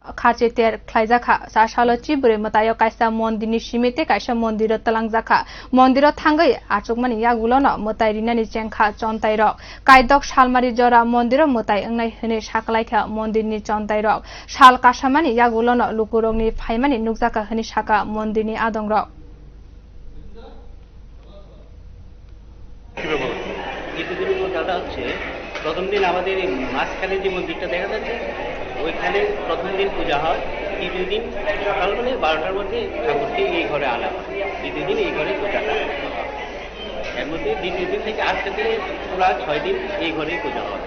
खाचेतेर ख्लाइजाखा सासालो चिबुरे मतायो काइसा मन्दिरनि सिमेते काइसा मन्दिर तलांजाखा मन्दिर थांगै आचुकमानि यागुलोनो मताइ रिनानि चेंखा चन्ताइरक काइदक सालमारि जरा मन्दिर मताइ अंनाइ हने साकलाइखा मन्दिरनि चन्ताइरक साल कासामानि यागुलोनो लुकुरंनि फाइमानि नुकजाका हने साका मन्दिरनि आदंरक প্রথম দিন আমাদের মাঝখানে যে মন্দিরটা দেখা যাচ্ছে ওইখানে প্রথম দিন পূজা হয় দ্বিতীয় দিন সকালবেলা 12টার মধ্যে ঠাকুরকে এই ঘরে আনা হয় দ্বিতীয় দিন এই ঘরে পূজাটা এর মধ্যে দ্বিতীয় দিন থেকে আজকে দিনে পুরা 6 দিন এই ঘরেই পূজা হয়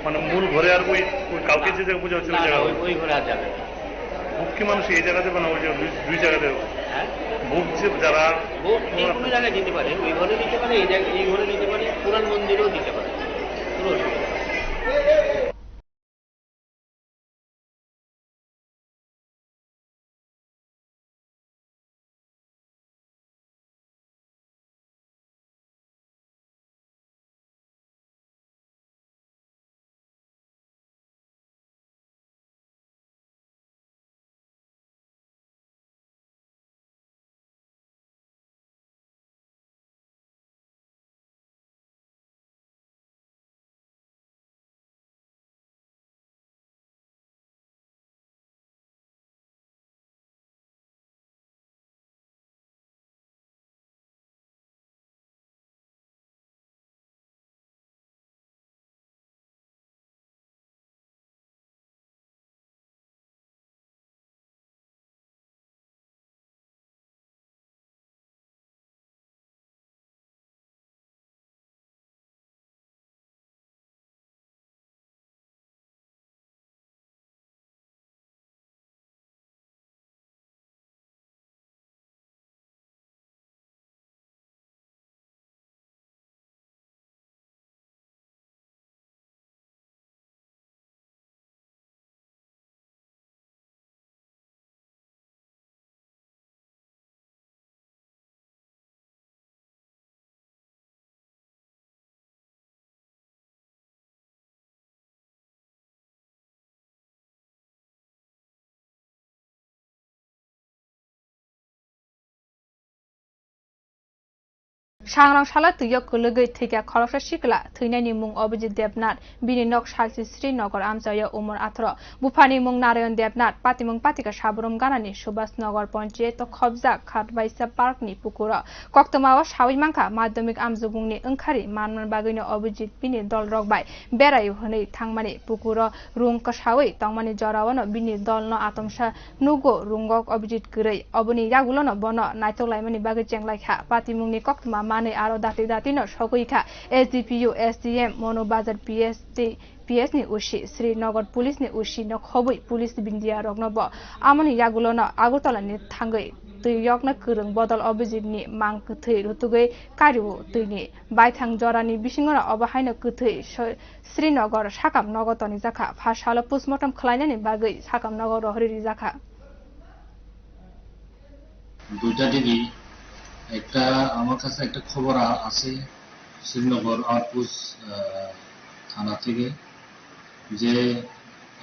মানে মূল ঘরে আর ওই কালকে যে জায়গায় পূজা হচ্ছে ওই ঘরে আর যাবে না ভোগ কি মানুষ এই জায়গাতে না ওই দুই জায়গাতে হ্যাঁ ভোগ যারা ভোগ কোনো জায়গায় দিতে পারে ওই ঘরে দিতে পারে এই ঘরে দিতে পারে পুরান মন্দিরেও দিতে পারে কোনো অসুবিধা নেই सांग्रांसाला तुयक कुलगै थैका खरकसा सिकला थैनायनि मुं अभिजित देबनाथ बिनि नक सालसि श्रीनगर आमचाय उमर आथर बुफानि मुं नारायण देबनाथ पातिमुं पातिका साबरम गानानि सुभाष नगर पञ्चायत खबजा खाटबाइसा पार्कनि पुकुर कक्तमाव सावैमांखा माध्यमिक आमजुगुंनि ओंखारि मानमान बागैनो अभिजित बिनि दल रगबाय बेराय हनै थांमानि पुकुर रुं कसावै तंमानि जरावनो बिनि दलनो आतंसा नुगो रुंगक अभिजित गरै अबनि यागुलोनो बन नायथलायमानि बागै चेंलायखा पातिमुंनि कक्तमा माने आरो दाति दातिनो सकैखा एसडीपीयू एसडीएम मनो बाजार पीएस नि उसी श्रीनगर पुलिस नि उसी न खबै पुलिस बिन्दिया रग्नब आमनि यागुलोनो आगरतलानि थांगै तुयकना करं बदल अभिजितनि मां कथै रुतुगै कारिउ तुइनि बायथां जरानि बिसिङनो अबहायनो कथै श्रीनगर साकाम नगतनि जाखा फासालो पोस्टमर्टम खलायनानि बागै साकाम नगर रहरि जाखा দুইটা দিনই একটা আমার কাছে একটা খবর আছে শ্রীনগর আউটপোস্ট থানা থেকে যে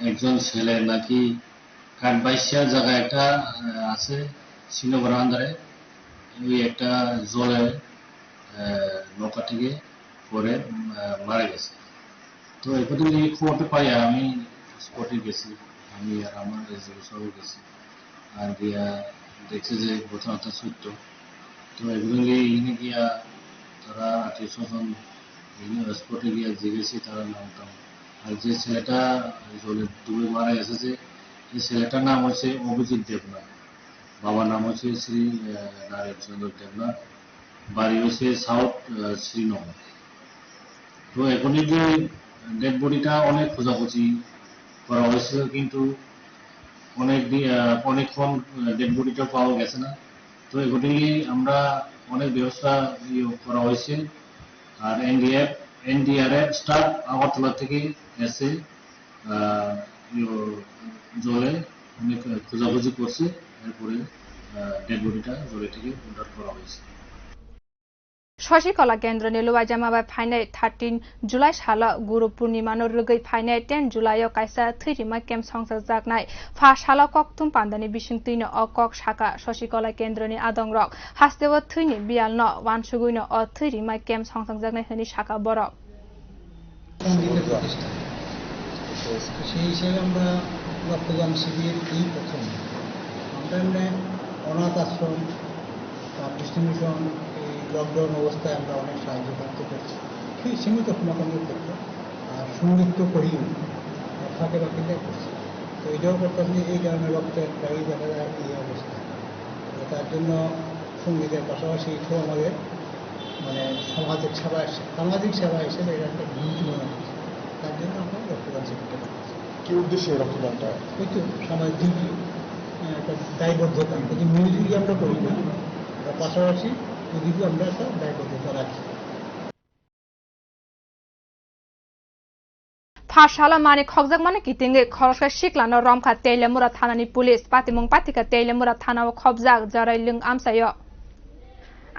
একজন ছেলে নাকি কাঠবাইশিয়া জায়গায় একটা আছে শ্রীনগর আন্দারে ওই একটা জলে নৌকা থেকে পরে মারা গেছে তো এরপরে এই খবরটা পাই আমি স্পটে গেছি আমি আর আমার সবাই গেছি আর গিয়া দেখছি যে ঘটনাটা সত্য তো এগুলো এখানে গিয়া তারা আত্মীয় স্বজন স্পটে গিয়া জিজ্ঞেসি তারা নামটাম আর যে ছেলেটা জলে ডুবে মারা গেছে যে এই ছেলেটার নাম হচ্ছে অভিজিৎ দেবনাথ বাবার নাম হচ্ছে শ্রী নারায়ণ চন্দ্র দেবনাথ বাড়ি হচ্ছে সাউথ শ্রীনগর তো এখনই যে ডেড বডিটা অনেক খোঁজাখুঁজি করা হয়েছিল কিন্তু অনেকক্ষণ ডেড বডিটা পাওয়া গেছে না তো এগুলি আমরা অনেক ব্যবস্থা করা হয়েছে আর এনডিআরএফ স্টাফ আগরতলা থেকে এসে জলে অনেক খোঁজাখুঁজি করছে এরপরে ডেড বডিটা জলে থেকে উদ্ধার করা হয়েছে शशिकला केन्द्र ने लुवाइजामा फाइनाय 13 जुलाई साल गुरु पूर्णिमा नो रुगै फाइनाय 10 जुलाई काइसा थैरिमा केम संसार जागनाय फा साल कक्तुम पान्दानि बिसिंतिन अकक शाखा शशिकला केन्द्र नि आदंरक हास्तेव थैनि बियाल न वानसुगुइन अ थैरिमा केम संसार जागनाय हनि शाखा बरक সেই হিসেবে আমরা রক্তদান শিবির এই প্রথম আমরা এমনি অনাথ আশ্রম ডিস্ট্রিবিউশন এই লকডাউন অবস্থায় আমরা অনেক সাহায্য করতে পেরেছি সেই সীমিত ক্ষমতার ক্ষেত্রে আর সঙ্গীত তো করিও ফাঁকে বাকিটা করছি তো এটাও করতাম যে এই কারণে রক্তের গাড়ি দেখা যায় এই অবস্থা তার জন্য সঙ্গীতের পাশাপাশি এটাও আমাদের মানে সামাজিক সেবা হিসেবে এটা একটা ডিউটি মনে হচ্ছে তার জন্য আমরা রক্তদান শিবিরটা করছি কি উদ্দেশ্যে রক্তদানটা ওই তো সামাজিক ডিউটি একটা দায়বদ্ধতা যদি মিউজিক আমরা করি না পাশাপাশি ওদিকে আমরা একটা দায়বদ্ধতা রাখি फाशाला माने खगजक माने कितिंगे खरसका शिकला न रमखा तेलेमुरा थानानि पुलिस पातिमुं पातिका तेलेमुरा थानाव खबजाक जराइलिं आमसायो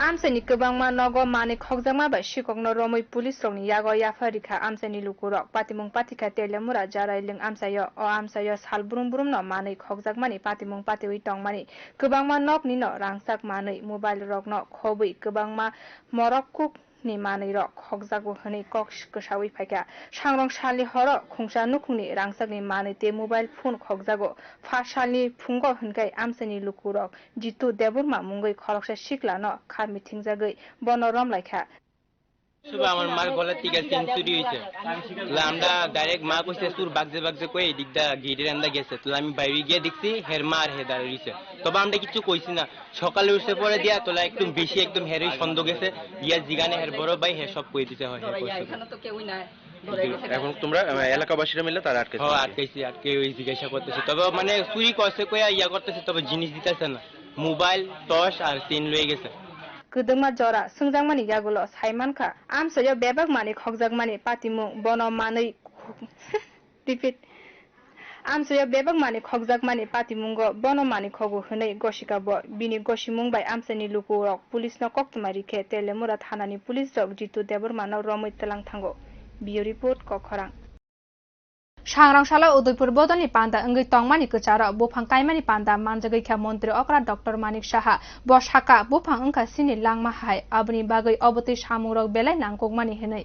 आमसानि गोबांमा नग माने खगजाकमा बा शिककनो रमै पुलिस रंनि याग याफारिखा आमसानि लुकुरक पातिमुं पातिका तेलेमुरा जराइलिं आमसायो अ आमसायो सालब्रुम ब्रुम न माने खगजाक माने पातिमुं पातिवि टं माने गोबांमा नगनि न रांसाक माने मोबाइल रक न खबै गोबांमा मरक्कुक नि मानै रक खगजागो हनै कक्स गोसावै फाइका सांरं सालि हर खुंसा नुखुंनि रांसाकनि मानै ते मोबाइल फोन खगजागो फासालनि फुंग हनगाय आमसानि लुकुरक जितु देबुरमा मुंगै खरकसा शिकला न खा मिथिंजागै बनरम लाइखा सुबह আমার মার গলা থেকে চেন চুরি হয়েছে আমরা ডাইরেক্ট মা কইছে সুর বাগজে বাগজে কই দিকটা গেটের আন্দা গেছে তো আমি বাইরে গিয়ে দেখছি হের মার হে দাঁড়িয়েছে তবে আমরা কিছু কইছি না সকালে উঠে পরে দিয়া তোলা একদম বেশি একদম হেরই সন্দেহ গেছে ইয়া জিগানে হের বড় ভাই হে সব কই দিতে হয় এখানে তো কেউই নাই এখন তোমরা এলাকাবাসীরা মিলে তারা আটকে ওই জিজ্ঞাসা করতেছে তবে মানে চুরি করছে কইয়া ইয়া করতেছে তবে জিনিস দিতেছে না মোবাইল টর্চ আর চেন লয়ে গেছে Gudungma jora sungjang mani yagulo saimanka amsayo bebak mani khokjak mani patimung bono mani repeat amsayo bebak mani khokjak mani patimungo bono mani khogu hunai goshika bo bini goshimung bai amsani lukurok police no koktumari khe telemura thanani police rok jitu debor manaw romoi telang thango bio report kokharang सांग्रांशाला Udaipur बदलनि पान्दा अंगै तंगमानि कचारा बोफां काइमानि पान्दा मानजगै ख्या मन्त्री अकरा doctor Manik Saha बसाका बोफां अंका सिनि लांमा हाय आबनि बागै अबति सामुरक बेलाय नांगकमानि हेनै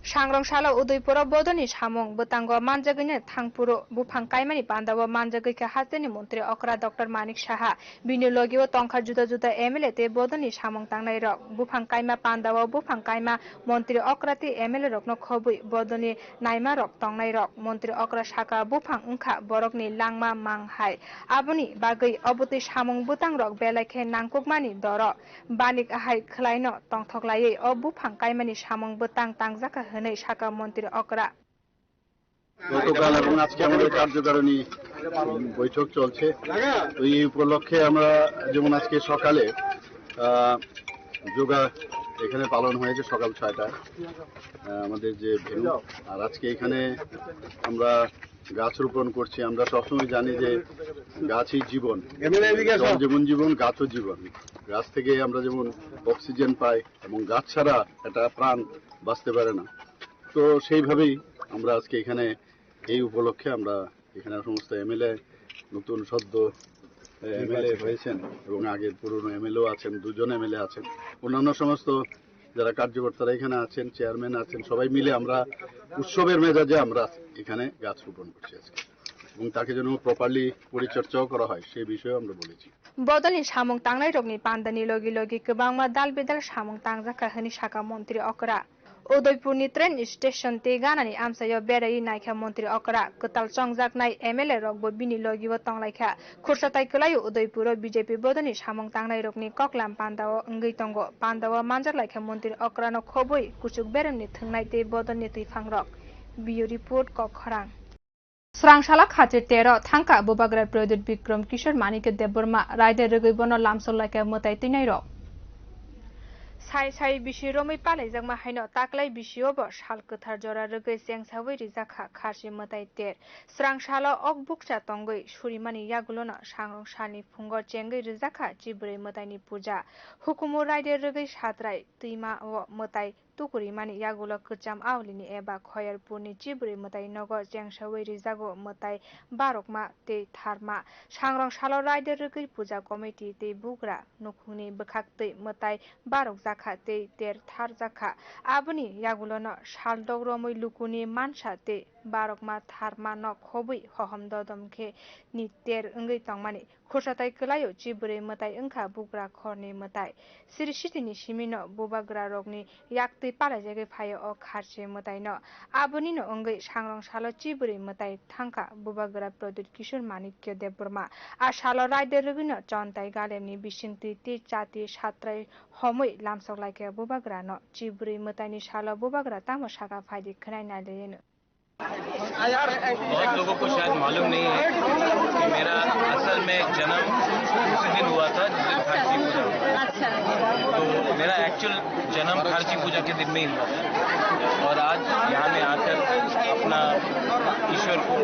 सांग्रांशाला उदयपुर बदलनि सामुं बोतांग मानजगैनो थांपुरो बोफां काइमानि पान्दाव मानजगै ख्या हास्तेनि मन्त्री अकरा doctor Manik Saha बिनि लगियो तंखा जुदा जुदा एमएलए ते बदलनि सामुं तांनाय रक बोफां काइमा पान्दाव बोफां काइमा मन्त्री अकराति एमएलए रकनो खबै बदलनि नाइमा रक तंनाय रक मन्त्री अकरा साका बोफां अंखा बरकनि लांमा मांहाय आबनि बागै अबति सामुं बोतां रक बेलायखे नांगकमानि दर बानिक हाय खलायनो तंथकलायै अ बोफां काइमानि सामुं बोतां तांजाका हनै साका मन्त्री अकरा গতকাল এবং আজকে আমাদের কার্যকারিণী বৈঠক চলছে তো এই উপলক্ষে আমরা যেমন আজকে সকালে যোগা এখানে পালন হয়েছে সকাল 6টায় আমাদের যে ভেন্যু আর আজকে এখানে আমরা গাছ রোপণ করছি আমরা সবসময় জানি যে গাছই জীবন যেমন জীবন গাছও জীবন গাছ থেকে আমরা যেমন অক্সিজেন পাই এবং গাছ ছাড়া একটা প্রাণ বাঁচতে পারে না তো সেইভাবেই আমরা আজকে এখানে এই উপলক্ষে আমরা এখানে সমস্ত এমএলএ নতুন সদ্য এমএলএ হয়েছেন এবং আগের পুরনো এমএলএও আছেন দুজন এমএলএ আছেন অন্যান্য সমস্ত যারা কার্যকর্তারা এখানে আছেন চেয়ারম্যান আছেন সবাই মিলে আমরা উৎসবের মেজাজে আমরা এখানে গাছ রোপণ করছি আজকে এবং তাকে যেন প্রপারলি পরিচর্যাও করা হয় সেই বিষয়ে আমরা বলেছি बदलनि सामुं तांनाय रकनि पान्दानि लगी लगी गोबांमा दाल बेदाल सामुं तांजाका हनि साका मन्त्री अकरा उदयपुरनि ट्रेन स्टेशन ते गानानि आमसायो बेरायि नायखा मन्त्री अकरा कताल चंगजाकनाय एमएलए रकबो बिनि लगिबो तंलायखा खुरसाताय कलायो उदयपुर बीजेपी बदलनि सामुं तांनाय रकनि ककलाम पान्दाव अंगै तंगो पान्दाव मानजार लायखा मन्त्री अकरानो खबै कुचुक बेरमनि थंनाय ते बदलनि तैफां रक बियो रिपोर्ट कखरां स्रांशाला खातिर 13 थांका बोबाग्रा प्रदीप विक्रम किशोर मानिक देबरमा रायदे रगै बन लामसलायका मताय तैनाय रक साइ साइ बिसि रोमै पालाइजांमा हाइन ताक्लाइ बिसियोबो साल गोथार जरा रोगै जेंसावै रिजाखा खारसि मताइ तेर स्रां साल अक बुकसा तंगै सुरिमानि यागुलोन सांरं सालनि फुंग चेंगै रिजाखा चिबुरै मताइनि पूजा हुकुमु राइदे रोगै सातराय तुइमा मताइ तुकुरिमानि यागुलो कचाम आवलिनि एबा खयरपुरनि चिबुरै मताइ नग जेंसावै रिजागो मताइ बारकमा ते थारमा सांरं साल राइदे रोगै पूजा कमिटि ते बुग्रा नुखुनि बखाक्तै मताइ बारक जाखा ते तेर थार जाखा आबुनि यागुलोन साल दग्रमै लुकुनि मानसा ते बारकमा थारमा न खबै हहम ददमखे नि तेर अंगै तंमानि खुरसाताइ कलायो चिबुरै मताइ अंखा बुग्रा खरनि मताइ सिरिसितिनि सिमिन बुबाग्रा रगनि याक्तै पालाइजागै फायो अ खारसे मताइ न आबुनि न अंगै सांरं साल चिबुरै मताइ थांखा बुबाग्रा प्रदुत किशोर मानिक्य देबबर्मा आ साल राइदे रगिन चन्ताइ गालेमनि बिसिंति ते चाति सात्राय हमै लामसक लाइके बुबाग्रा न चिबुरै मताइनि साल बुबाग्रा तामो सागा फाइदि खनाइ नालेन बहुत लोगों को शायद मालूम नहीं है कि मेरा असल में जन्म उसी दिन हुआ था जिस दिन खारची पूजा हुआ। तो मेरा एक्चुअल जन्म खारची पूजा के दिन में ही हुआ था और आज यहाँ में आकर अपना ईश्वर को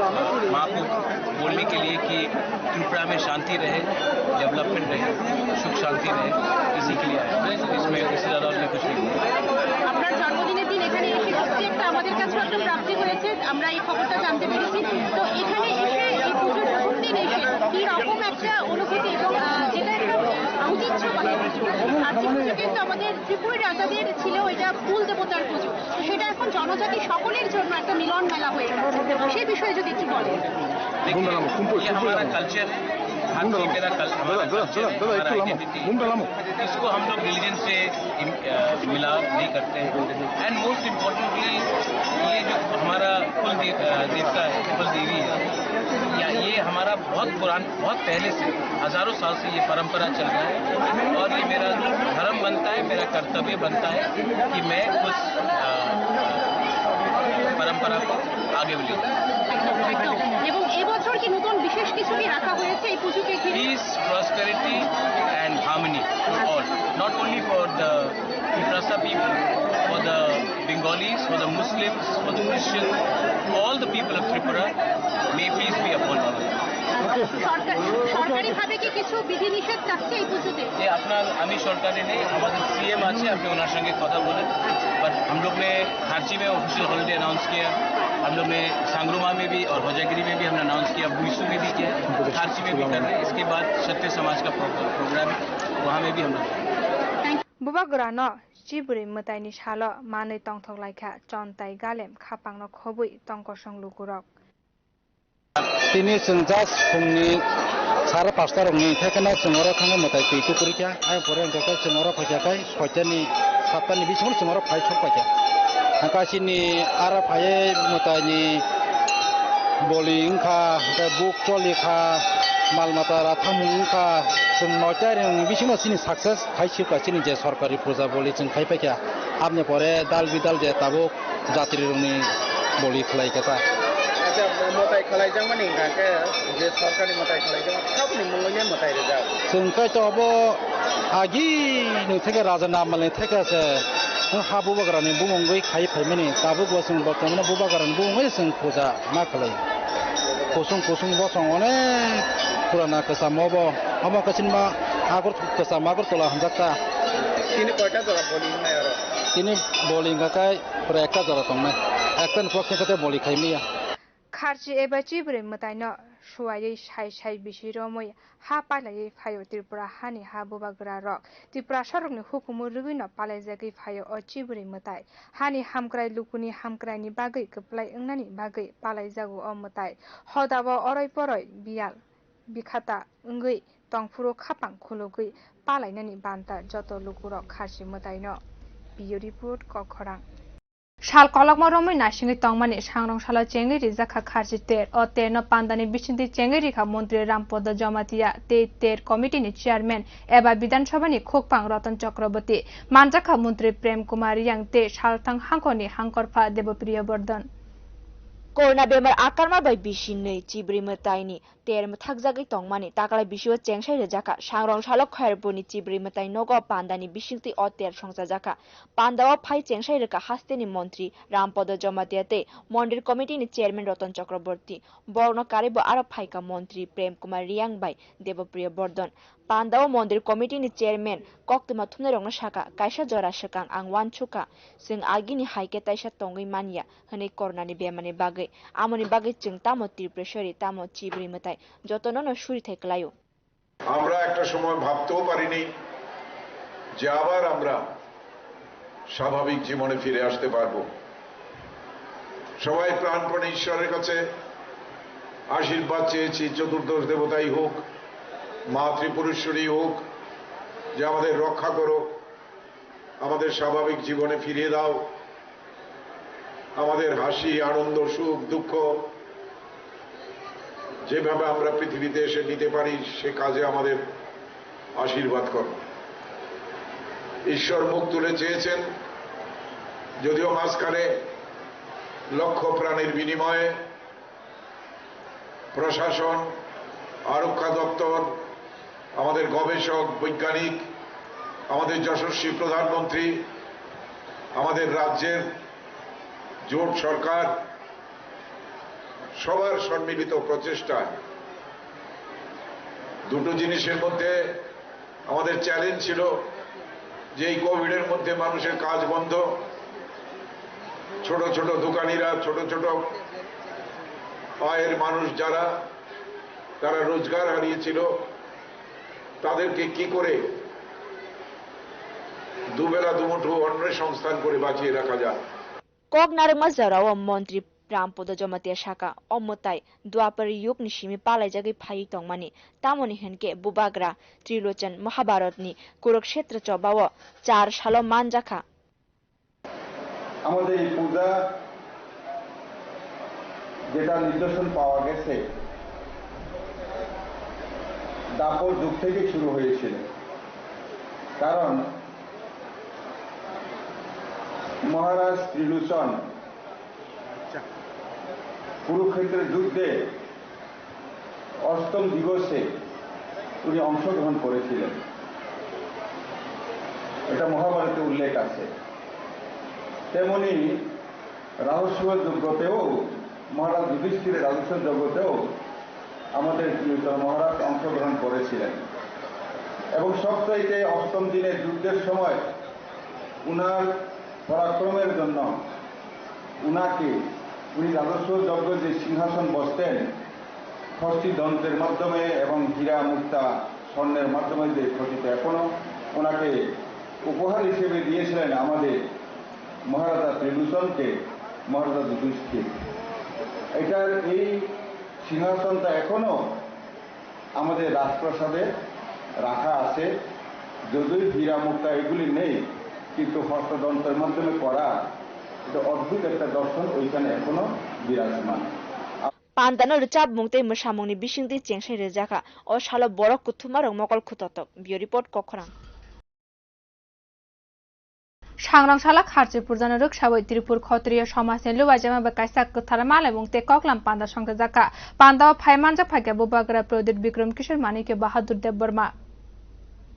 माँ को बोलने के लिए कि त्रिपुरा में शांति रहे, डेवलपमेंट रहे, सुख शांति रहे, इसी के लिए आया। इसमें इससे ज़्यादा उसमें कुछ नहीं हुआ। আপনার জন্মদিনের দিন এখানে এসে সত্যি একটা আমাদের কাছে একটা প্রাপ্তি হয়েছে, আমরা এই খবরটা জানতে পেরেছি। তো এখানে এসে এই পুজোর প্রথম দিন এসে কি রকম একটা অনুভূতি এবং যেটা একটা ঐতিহ্যবাহী কার্তিক পুজো কিন্তু আমাদের ত্রিপুরা রাজাদের ছিল, এটা কুল দেবতার পুজো। তো সেটা এখন জনজাতি সকলের জন্য একটা মিলন মেলা হয়ে গেছে, সেই বিষয়ে যদি একটু বলেন। ये हमारा कल्चर है, मेरा इसको हम लोग रिलीजन से मिलाप नहीं करते हैं। एंड मोस्ट इम्पोर्टेंटली ये जो हमारा कुल देवता है, कुल देवी है, या ये हमारा बहुत पहले से हजारों साल से ये परंपरा चल रहा है और ये मेरा धर्म बनता है, मेरा कर्तव्य बनता है कि मैं उस परंपरा को आगे ले जाऊं। এবং এবছর কি নতুন বিশেষ কিছু কি রাখা হয়েছে এই পুজোকে ঘিরে? Peace, prosperity and harmony for all, not only for the Tiprasa people, for the Bengalis, for the Muslims, for the Christians, all the people of Tripura, may peace be upon all. সরকারিভাবে কি কিছু বিধিনিষেধ থাকছে এই পুজোতে? ये अपना আমি সরকারে নেই, আমাদের सीएम আছে, আপনি ওনার সঙ্গে কথা বলেন। पर हम लोग ने खारची में ऑफिशियल हॉलिडे अनाउंस किया, हम लोग ने सांगरुमा में भी और होजागिरी में भी हमने अनाउंस किया, बुइसू में भी किया, खारची में भी कर रहे हैं। इसके बाद सत्य समाज का प्रोग्राम है, वहाँ में भी हम लोग बुबाग्रा न चिबुरै मताइनि साल मानै तंथक लाइखा चन्ताइ गालेम खापांग न खबै तंकसं लुकुरक তিনি जोंजास फुंनि 5:30 रंनि थाखायनो जोंरा थाङो मताइ कइटु करिखा आइ परे अंकखौ जोंरा फायखाय 6टानि 7टानि बिसिङाव जोंरा फाय सफायखा हाकासिनि आरो फाये मताइनि बलि इंखा बुक चलिखा मालमाता राथामुंखा जों 9टा रंनि बिसिङाव सिनि सक्सेस फायसिकासिनि जे सरकारि पूजा बलि जों खायफायखा आमने परे दाल बिदाल जे ताबो जाति रंनि बलि खलायखा मताइ खलायजां माने गाके जे सरकारि मताइ खलायजां साबनि मुंगै मताइ रेजा जोंखाय तो अब आगि नोथेगा राजा नामले थेगासे हाबु बगरानि बुंगै खाय फायमानि ताबु गसं बतमने बुबागरानि बुंगै जों पूजा मा खलाय कोसं बसं अनेक पुराना कसा मबो अमा कसिनमा आगर कसा मागर तला हंजाका तिनि कयटा जरा बलि नाय आरो तिनि बलि गाकाय पुरा एकटा जरा तंना एकटान पक्षे कते बलि खायमिया खारची एबा चिबुरै मताइ न सुवायै साइ साइ बिसि रमै हा पालायै फायो त्रिपुरा हानि हा बुबाग्रा रक त्रिपुरा सरकनि हुकुमु रुगै न पालायजागै फायो अ चिबुरै मताइ हानि हामक्राय लुकुनि हामक्रायनि बागै कप्लाय अंनानि बागै पालायजागो अ मताइ हदाबो अरय परय बियाल बिखाता अंगै तंफुरो खापां खुलुगै पालायनानि बान्ता जत लुकुरक खारची मताइ न बियो रिपोर्ट कखरां साल कलकमा रमै नासिङै तंमानि सांरं साल चेंगै रिजाखा खारची तेर अ तेर न पान्दानि बिसिंति चेंगै रिखा मन्त्री रामपद जमातिया ते तेर कमिटिनि चेयरमैन एबा विधानसभानि खोकपां रतन चक्रवर्ती मानजाखा मन्त्री प्रेम कुमार यां ते सालथां हांखनि हांकरफा Debapriya Vardhan Corona bemar akarma bai bisinei chibri mataini ter thakjagui tongmani takalai bisio chengsai rejaka sangrong salok khairboni chibri matai nogo pandani bisingti oter songjajaka pandao phai chengsai reka hasteni mantri Rampada Jomatiate Mondir Committee ni chairman Ratan Chakraborty Borno Karibo aro phaika mantri Prem Kumar Riang bai Debapriya Bordon Pandao Mondir Committee ni chairman Koktuma Thumnerong Shaka Kaisa Jora Shakang Angwan Chuka Sing Agini Haike Taisa Tongui Mania Hane Corona ni bemani bagai amoni bagai chung tamo tirpreshari tamo chibri matai jotonono shuri থেকলায়ও আমরা একটা সময় ভাবতেও পারিনি যে আবার আমরা স্বাভাবিক জীবনে ফিরে আসতে পারবো সবাই প্রাণপণে ঈশ্বরের কাছে আশীর্বাদ চেয়েছি চতুর্দশ দেবতাই হোক মা ত্রিপুরেশ্বরী হোক যে আমাদের রক্ষা করো আমাদের স্বাভাবিক জীবনে ফিরিয়ে দাও আমাদের হাসি আনন্দ সুখ দুঃখ যেভাবে আমরা পৃথিবীতে এসে নিতে পারি সে কাজে আমাদের আশীর্বাদ করো ঈশ্বর মুখ তুলে চেয়েছেন যদিও মাঝখানে লক্ষ প্রাণের বিনিময়ে প্রশাসন আরক্ষা দপ্তর আমাদের গবেষক বৈজ্ঞানিক আমাদের যশস্বী প্রধানমন্ত্রী আমাদের রাজ্যের জোট সরকার সবার সম্মিলিত প্রচেষ্টায় দুটো জিনিসের মধ্যে আমাদের চ্যালেঞ্জ ছিল যে এই কোভিডের মধ্যে মানুষের কাজ বন্ধ ছোট ছোট দোকানিরা ছোট ছোট আয়ের মানুষ যারা তারা রোজগার হারিয়েছিল তাদেরকে কি করে দুবেলা দুমুঠো অন্নের সংস্থান করে বাঁচিয়ে রাখা যায় Kognarma Zarawa Montri Rampada Jomatia Shaka Omotai Dwapari Yuk Nishimi Palajagi Pai Tongmani Tamoni Henke Bubagra Trilochan Mahabharatni Kurukshetra Chobawa Char Shalo Manjaka আমাদের এই পূজা যেটা নিদর্শন পাওয়া গেছে দাপর যুগ থেকে শুরু হয়েছিল কারণ মহারাজ ত্রিলোচন কুরুক্ষেত্রের যুদ্ধে অষ্টম দিবসে উনি অংশগ্রহণ করেছিলেন এটা মহাভারতে উল্লেখ আছে তেমনি রাজস্ব যজ্ঞতেও মহারাজ যুধিষ্ঠিরের রাজস্ব যজ্ঞতেও আমাদের ত্রিলোচন মহারাজ অংশগ্রহণ করেছিলেন এবং সবচাইতে অষ্টম দিনের যুদ্ধের সময় উনার পরাক্রমের জন্য উনি রাজস্ব যজ্ঞ যে সিংহাসন বসতেন ষষ্ঠী দন্তের মাধ্যমে এবং হীরা মুক্তা স্বর্ণের মাধ্যমে যে খচিত এখনো ওনাকে উপহার হিসেবে দিয়েছিলেন আমাদের মহারাজা ত্রিলোচনকে মহারাজা যুধিষ্ঠির এটার এই সিংহাসনটা এখনো আমাদের রাজপ্রাসাদে রাখা আছে যদিও হীরা মুক্তা এগুলি নেই কিন্তু হস্তদন্তের মাধ্যমে করা এটা অদ্ভুত একটা দর্শন ওইখানে এখনো বিরাজমান Pandano Richard Mungte Mushamoni Bishingti Chengsai Rejaka or Shalo Borok Kutumarong Mokol Kutotok Bio Report Kokorang Shangrangshalla Kharchipur Janaruk Shawai Tripur Khotriya Somasen Luwajama Bakaisak Kutharmal এবং Tekoklam Panda Songjaka Panda Phaimanja Phage Bubagra Prodit Bikram Kishore Manike Bahadur Deborma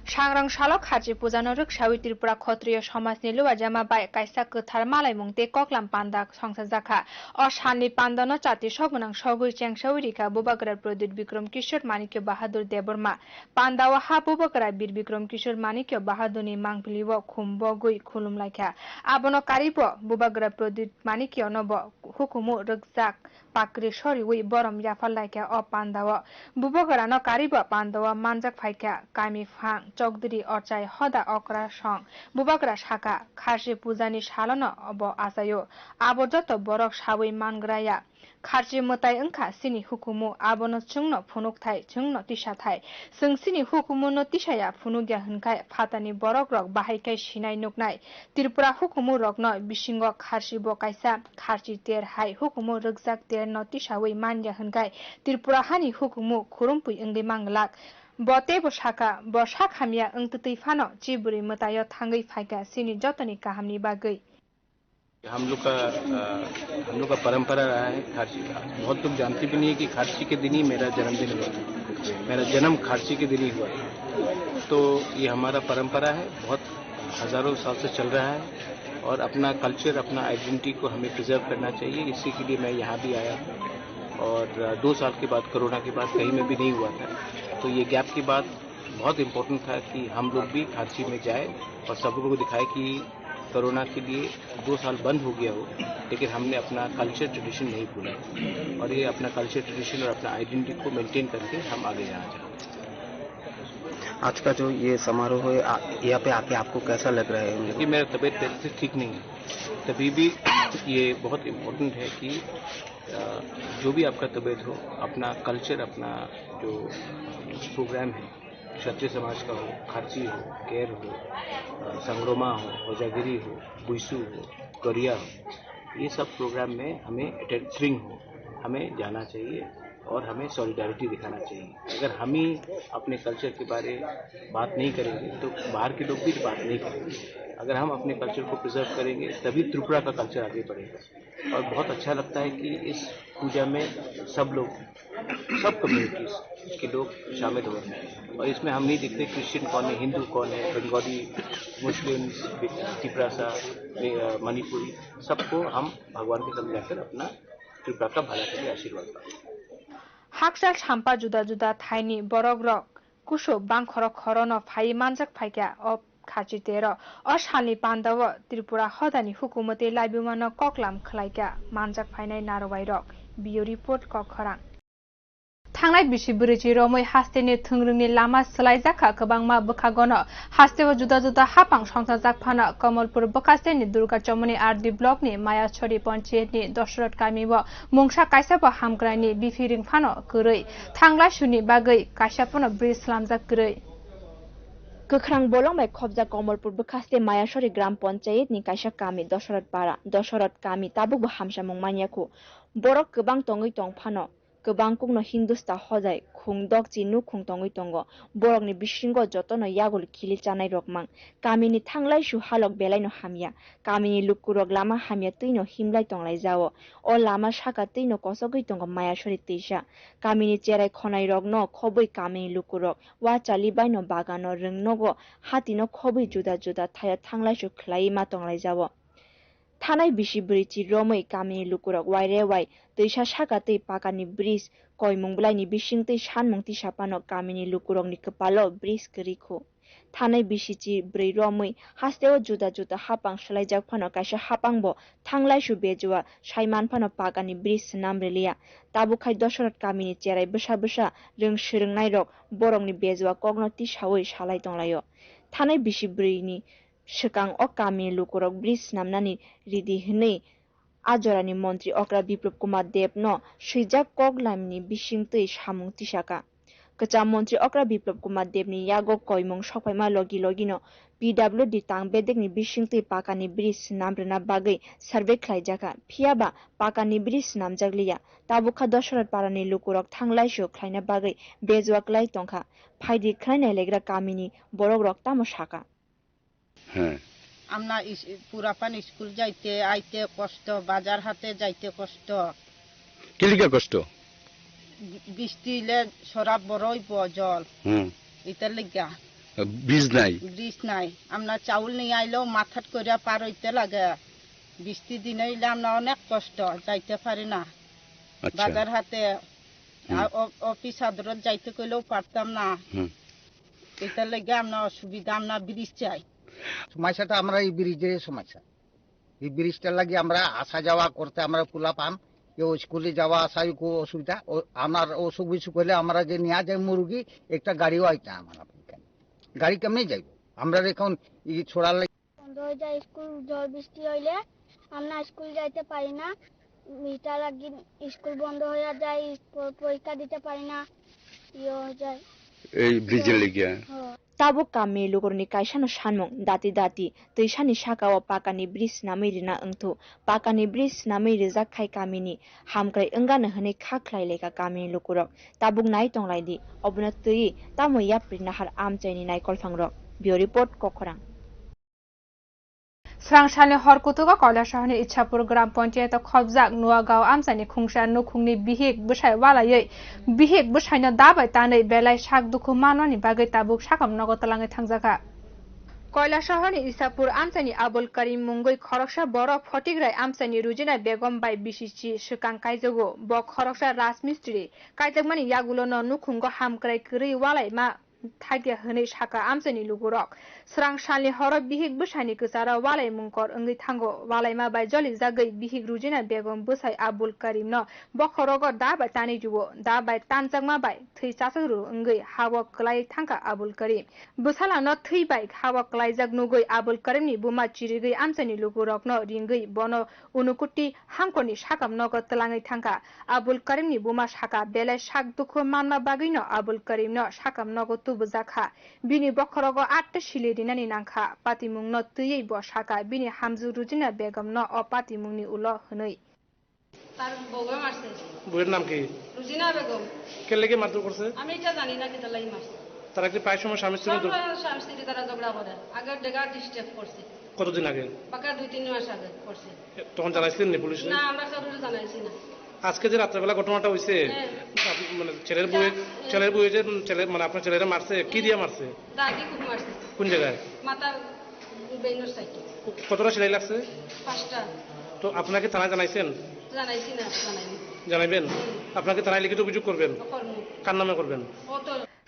Shangrangshalla Kharchipur Janaruk Shawai Tripura Khotriya Somasen Luwajama Bakaisak Kutharmal এবং Tekoklam Panda Songjaka or Shani Pandano Chati Shogunang Shogui Chengshaurika Bubagra Prodit Bikram Kishore Manike Bahadur Deborma Panda Ha Bubagra Bir Bikram Kishore Manike Bahaduni Mangpiliwo Khumbo Gui Khulum Laika Abono Karibo Bubagra Prodit Manike Onobo Hukumu Rukzak Pakri Shori Wi Borom Yafal Laika O Pandawa Bubagra no Karibo Pandawa Manjak Faika Kami Fang Chokduri Orchai Hoda Okra Song Bubagra Shaka Khashi Pujani Shalono Obo Asayo Abo Joto Borok Shawi Mangraya Kharchi Motai Unka Sini Hukumu Abono Chungno Funuk Thai Chungno Tisha Thai Sung Sini Hukumu no Tishaya Funugya Hunkai Patani Borok Rok Bahaikai Shinai Nuknai Tripura Hukumu Rokno Bishingo Kharchi Bokaisa Kharchi Ter Hai Hukumu Rukzak Ter no Tishawi Manya Hunkai Tripura Hani Hukumu Kurumpui Ungi Manglak Bote Boshaka Boshak Hamia Ungtuti Fano Chiburi Mutayo Tangai Faika Sini Jotoni Kahamni Bagai हम लोग का परंपरा रहा है खारसी का। बहुत लोग जानते भी नहीं है कि खारसी के दिन ही मेरा जन्मदिन हुआ था। मेरा जन्म खारसी के दिन ही हुआ था। तो ये हमारा परंपरा है, बहुत हजारों साल से चल रहा है और अपना कल्चर, अपना आइडेंटिटी को हमें प्रिजर्व करना चाहिए। इसी के लिए मैं यहाँ भी आया हूँ और 2 साल के बाद, कोरोना के बाद कहीं में भी नहीं हुआ था। तो ये गैप के बाद बहुत इम्पोर्टेंट था कि हम लोग भी खारसी में जाए और सब लोगों को दिखाए कि कोरोना के लिए 2 साल बंद हो गया हो, लेकिन हमने अपना कल्चर ट्रेडिशन नहीं भूला और ये अपना कल्चर ट्रेडिशन और अपना आइडेंटिटी को मेंटेन करके हम आगे जाना चाहते हैं। आज का जो ये समारोह है, यहाँ पे आके आपको कैसा लग रहा है? कि मेरा तबीयत पहले से ठीक नहीं है, तभी भी ये बहुत इम्पोर्टेंट है कि जो भी आपका तबीयत हो, अपना कल्चर, अपना जो प्रोग्राम है, क्षत्रिय समाज का हो, खारसी हो, केर हो, संग्रोमा हो, होजागिरी हो, बुइसू हो, कोरिया हो, ये सब प्रोग्राम में हमें स्विंग हो, हमें जाना चाहिए और हमें सॉलिडारिटी दिखाना चाहिए। अगर हम ही अपने कल्चर के बारे बात नहीं करेंगे तो बाहर के लोग भी बात नहीं करेंगे। अगर हम अपने कल्चर को प्रिजर्व करेंगे तभी त्रिपुरा का कल्चर आगे बढ़ेगा। और बहुत अच्छा लगता है कि इस पूजा में सब लोग, सब कम्युनिटीज के लोग शामिल हो रहे हैं और इसमें हम नहीं देखते क्रिश्चियन कौन है, हिंदू कौन है, बंगाली, मुस्लिम, त्रिपुरा, मणिपुरी, सबको हम भगवान के सामने जाकर अपना त्रिपुरा का भला के लिए आशीर्वाद पाते। हाकसाल छाम्पा जुदा जुदा थाइनी बरक रक कुशो बांखर खरन फाइ मानजाक फाइका अब खाची तेरो अशालनि पाण्डव त्रिपुरा हदानी हुकुमते लाइबुमान कक्लाम खलाइका मानजाक फाइनाय नारवाइ रक बियो रिपोर्ट कखरां थांनाय बिसिबुरिजि रमै हास्तेनि थोंरोंनि लामा सोलायजाखा गोबांमा बोखागनो हास्तेव जुदा जुदा हापां संसाजाकफानो कमलपुर बकास्तेनि दुर्गा चमनि आरडी ब्लकनि मायाछरी पञ्चायतनि दशरथ गामिव मुंसा कायसाब हामग्रानि बिफिरिंफानो गरै थांलाय सुनि बागै कायसापनो ब्रिज लामजाक गरै गोख्रां बलंबाय खबजा कमलपुर बकास्ते मायाछरी ग्राम पञ्चायतनि कायसा गामि दशरथ गामि ताबुक हामसा मुंमानियाखौ बरक गोबां तङै तंफानो गोबां कुंनो हिंदुस्ता हजाय खुंदक चिनु खुंतङै तंगो बरकनि बिसिंगो जतनो यागुल खिलि चानाय रकमां गामिनि थांलाय सु हालक बेलायनो हामिया गामिनि लुकुरक लामा हामिया तैनो हिमलाय तंलाय जावो अ लामा साका तैनो कसगै तंगो मायाछरी तैसा गामिनि चेराय खनाय रकनो खबै गामिनि लुकुरक वा चालिबायनो बागानो रोंनगो हातिनो खबै जुदा जुदा थाया थांलाय सु खलाई मा तंलाय जावो थानाय बिसिबुरिजि रमै गामिनि लुकुरक वाइरे वाइ दैसा साका तै पाकानि ब्रिज कयमुंबलायनि बिसिंतै सानमुंति सापानो गामिनि लुकुरकनि कपालो ब्रिज गरिखौ थानाय बिसिजि ब्रै रमै हास्तेव जुदा जुदा हापां सोलायजाकफानो कायसा हापांबो थांलायसु बेजुआ साइमानफानो पाकानि ब्रिज नामरेलिया ताबुखाय दशरथ गामिनि चेराय बोसा बोसा रोंसोरोंनाय रक बरंनि बेजुआ कग्नो तिसावै सालाय दंलायो थानाय बिसिब्रैनि सिगां अ गामिनि लुकुरक ब्रिज नामनानि रिदि हनै आजरानि मन्त्री अक्रा बिप्लब कुमार देबनो सैजाक कगलामनि बिसिंतै सामुं तिसाका कचा मन्त्री अक्रा बिप्लब कुमार देबनि यागो कयमुं सफायमा लगी लगिनो PWD तांबेदेकनि बिसिंतै पाकानि ब्रिज नामब्रना बागै सार्वे ख्लायजाका फियाबा पाकानि ब्रिज नामजागलिया ताबुखा दशरथ पारानि लुकुरक थांलायसु ख्लायना बागै बेजवाकलाय तंखा फाइदि ख्लायनाय लेग्रा गामिनि बरक रक्तामो साका আমরা পুরাপান স্কুল যাইতে আইতে কষ্ট বাজার হাতে যাইতে কষ্ট কিলিকা কষ্ট বৃষ্টি হইলে সরাব বড়ই জল এটার লেগা ব্রিজ নাই আমরা চাউল নিয়ে আইলেও মাথাত করিয়া পার হইতে লাগে বৃষ্টি দিন হইলে আমরা অনেক কষ্ট যাইতে পারি না বাজার হাতে অফিস আদালত যাইতে কইলেও পারতাম না এটার লেগে আমরা অসুবিধা আমরা ব্রিজ চাই সমস্যাটা আমরা এই ব্রিজের সমস্যা এই ব্রিজটার লাগি আমরা আসা যাওয়া করতে আমরা পোলা পান কেউ স্কুলে যাওয়া আসা খুব অসুবিধা আমার অসুখ বিসুখ হলে আমরা যে নিয়ে যাই মুরগি একটা গাড়িও আইতা আমার গাড়ি কেমনি যাইব আমরা এখন ছোড়ার লাগে বন্ধ হয়ে যায় স্কুল জল বৃষ্টি হইলে আমরা স্কুল যাইতে পারি না এটা লাগি স্কুল বন্ধ হয়ে যায় পরীক্ষা দিতে পারি না ইয়ে হয়ে যায় এই ব্রিজের লাগিয়া Tabuk kami lukurni kaisano shanmung dati dati tuishani shakawa pakani bris namai rina engtu pakani bris namai rizak khai kamini hamkrai engana hane khaklai leka kamini lukurok tabuk nai tonglai di obuna tui tamo yapri nahar amchaini nai kolfangrok bio report kokorang Srangsani Horkutuga Koilashahani Ichapur Gram Pontiet Khobzak Nuagaw Amsani Khungsha Nukhungni Bihik Bushai Walayay Bihik Bushaina Dabai Tane Belai Shak Dukumanani Bagai Tabuk Shakam Nogotalangi Tangzaka Koilashahani Isapur Amsani Abul Karim Mungoi Khoroksha Boro Fotigrai Amsani Rujina Begum by Bishichi Shukang Kaizogo Bok Khoroksha Rasmistri Kaitagmani Yagulono Nukungo Hamkrai Kuri Walai Ma Tagia Hene Shaka Amsani Lugurok Srangsani Horo Bihik Bushani Kusara Walai Munkor Ungi Tango Walai Ma by Jolly Zagai Bihik Rujina Begum Busai Abul Karim no Bokhorogo Da by Tani Juo Da by Tanzagma by Three Sasuru Ungi Hawa Klai Tanka Abul Karim Busala not 3 by Hawa Klaizag Nugoi Abul Karimni Buma Chirigi Amsani Lugurok no Ringi Bono Unukuti Hankoni Shakam Nogo Talangi Tanka Abul Karimni Buma Shaka Bele Shak Duku Manma Bagino Abul Karim no Shakam Nogo Tubuzaka Bini Bokhorogo Atta Shilidinani Nanka Patimung no Tuye Bo Shaka Bini Hamzu Rujina Begum no or Patimungni Ulo Hunui তার বউয়ে মারছে বউয়ের নাম কি রুজিনা বেগম কে লেগে মারধর করছে আমি এটা জানি না কি তালাই মারছে তারা কি প্রায় সময় স্বামী স্ত্রী স্বামী স্ত্রী তারা ঝগড়া করে আগে ডেগা ডিস্টার্ব করছে কতদিন আগে বাকা 2-3 মাস আগে করছে তখন জানাইছিলেন না পুলিশ না আমরা কাউকে জানাইছি না আজকে যে রাত্রেবেলা ঘটনাটা হইছে মানে ছেলের বউয়ে যে ছেলে মানে আপনার ছেলেরা মারছে কি দিয়ে মারছে দাদি খুব মারছে কোন জায়গায় মাথা বেইনোর সাইডে কতটা সেলাই লাগছে 5টা তো আপনাকে থানায় জানাইছেন জানাইছি না জানাইনি জানাইবেন আপনাকে থানায় লিখিত অভিযোগ করবেন কার নামে করবেন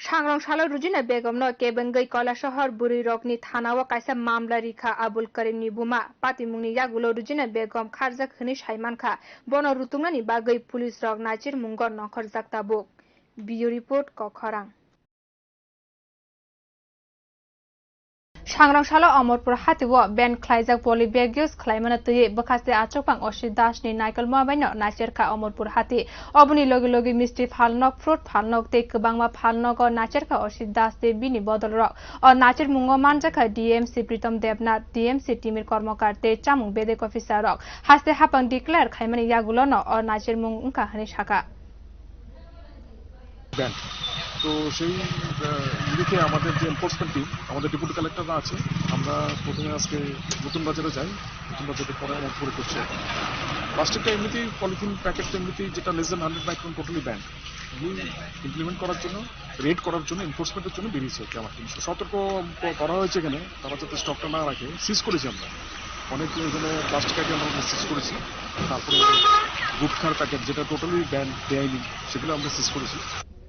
Shangrong Shalo Rujina Begum no Kebengai Koilashahar Buri Rokni Thanawa Kaisa Mamla Rikha Abul Karim ni Buma Patimungni Yagulo Rujina Begum Kharzak Khnish Haimanka Bono Rutungani Bagai Police Rok Nachir Mungor Nokhor Zaktabuk Bio Report Kokharang Shangrong Shalo Amorpur Hatiwo Ben Klaizak Poli Bergius Klaimana Tuye Bakase Achopang Oshidash ni Naikal Mabino Nacherka Amorpur Hati Obuni Logi Logi Misti Phalnok Fruit Phalnok Te Kubangma Phalnok or Nacherka Oshidash Te Bini Bodol Rock or Nacher Mungo Manjaka DMC Pritam Devnath DMC Timir Kormokar Te Chamung Bedek Officer Rock Haste Hapang declare Kaimani Yagulono or Nacher Munga Hanishaka তো সেই দিকে আমাদের যে enforcement team আমাদের deputy কালেক্টররা আছে আমরা প্রথমে আজকে নতুন বাজারে যাই নতুন বাজারে পরে অফার করছি প্লাস্টিকটা এমনিতেই পলিথিন প্যাকেটটা এমনিতেই যেটা less than 100 micron totally ban implement করার জন্য রেড করার জন্য এনফোর্সমেন্টের জন্য বেরিয়েছে আমার টিম সতর্ক করা হয়েছে এখানে তারা যাতে স্টকটা না রাখে সিজ করেছি আমরা অনেক এখানে প্লাস্টিক আইটেম আমরা সিজ করেছি তারপরে গুটখার প্যাকেট যেটা টোটালি ব্যান বেআইনি সেগুলো আমরা সিজ করেছি